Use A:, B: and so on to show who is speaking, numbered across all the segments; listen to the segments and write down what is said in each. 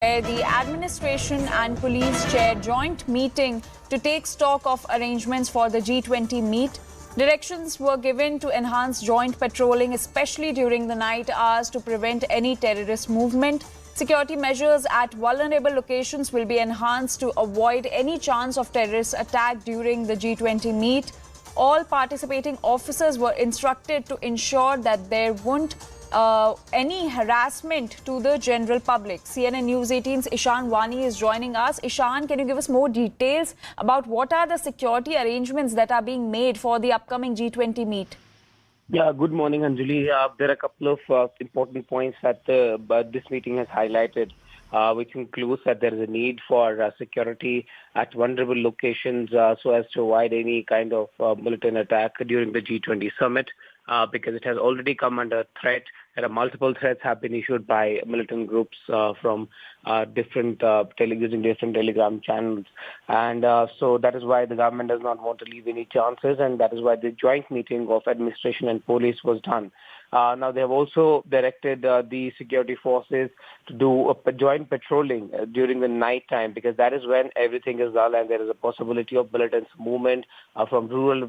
A: where the administration and police chair joint meeting to take stock of arrangements for the G20 meet. Directions were given to enhance joint patrolling, especially during the night hours, to prevent any terrorist movement. Security measures at vulnerable locations will be enhanced to avoid any chance of terrorist attack during the G20 meet. All participating officers were instructed to ensure that there won't any harassment to the general public. CNN News 18's Ishan Wani is joining us. Ishan, can you give us more details about what are the security arrangements that are being made for the upcoming G20 meet?
B: Yeah, good morning, Anjali. There are a couple of important points that this meeting has highlighted, which includes that there is a need for security at vulnerable locations so as to avoid any kind of militant attack during the G20 summit. Because it has already come under threat. There are multiple threats have been issued by militant groups from using different telegram channels. And so that is why the government does not want to leave any chances, and that is why the joint meeting of administration and police was done. Now, they have also directed the security forces to do a joint patrolling during the night time, because that is when everything is dull and there is a possibility of militants movement from rural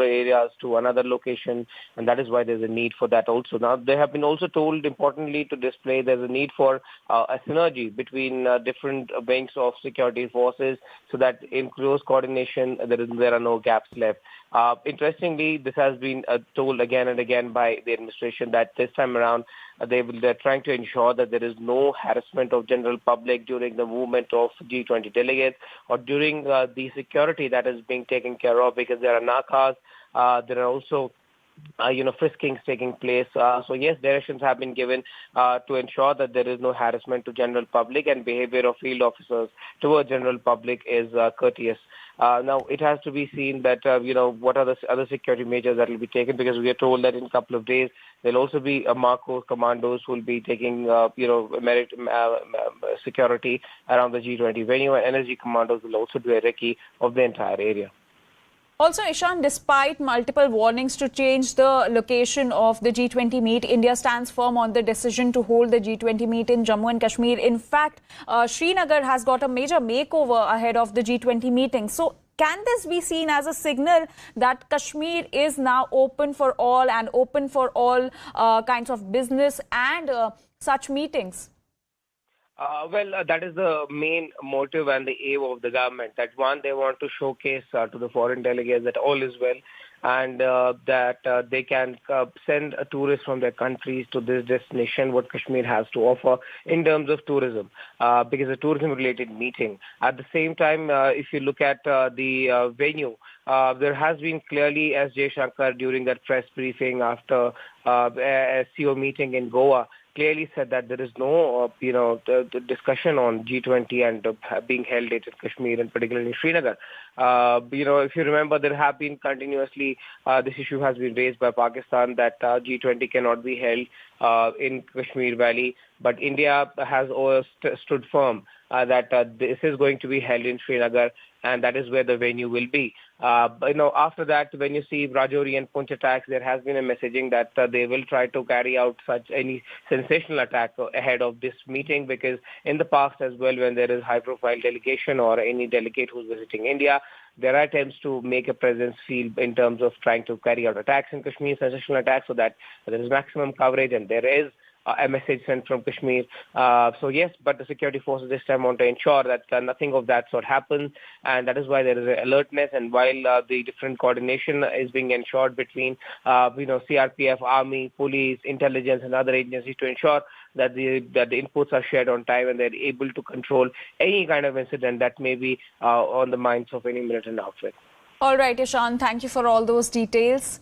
B: areas to another location, and that is why there's a need for that also. Now, they have been also told, importantly, to display there's a need for a synergy between different wings of security forces, so that in close coordination there are no gaps left. Interestingly, this has been told again and again by the administration that this time around they're trying to ensure that there is no harassment of general public during the movement of G20 delegates or during the security that is being taken care of, because there are nakas, there are also friskings taking place. So yes, directions have been given to ensure that there is no harassment to general public, and behavior of field officers towards general public is courteous. Now, it has to be seen that, what are the other security measures that will be taken, because we are told that in a couple of days, there'll also be a Marco commandos who will be taking, security around the G20 venue, and energy commandos will also do a recce of the entire area.
A: Also, Ishan, despite multiple warnings to change the location of the G20 meet, India stands firm on the decision to hold the G20 meet in Jammu and Kashmir. In fact, Srinagar has got a major makeover ahead of the G20 meeting. So, can this be seen as a signal that Kashmir is now open for all and open for all kinds of business and such meetings?
B: That is the main motive and the aim of the government. That one, they want to showcase to the foreign delegates that all is well, and that they can send tourists from their countries to this destination, what Kashmir has to offer in terms of tourism, because a tourism-related meeting. At the same time, if you look at the venue, there has been clearly, as Jay Shankar during that press briefing after a CO meeting in Goa, clearly said that there is no, the discussion on G20 and being held in Kashmir, and particularly in Srinagar. If you remember, there have been continuously, this issue has been raised by Pakistan that G20 cannot be held in Kashmir Valley, but India has always stood firm that this is going to be held in Srinagar, and that is where the venue will be. After that, when you see Rajouri and Punch attacks, there has been a messaging that they will try to carry out such any sensational attack ahead of this meeting, because in the past as well, when there is high-profile delegation or any delegate who's visiting India, there are attempts to make a presence feel in terms of trying to carry out attacks in Kashmir, sensational attacks, so that there is maximum coverage and there is a message sent from Kashmir. So yes, but the security forces this time want to ensure that nothing of that sort happens, and that is why there is an alertness. And while the different coordination is being ensured between, CRPF, Army, Police, Intelligence, and other agencies to ensure that the inputs are shared on time and they're able to control any kind of incident that may be on the minds of any militant outfit.
A: All right, Ishan, thank you for all those details.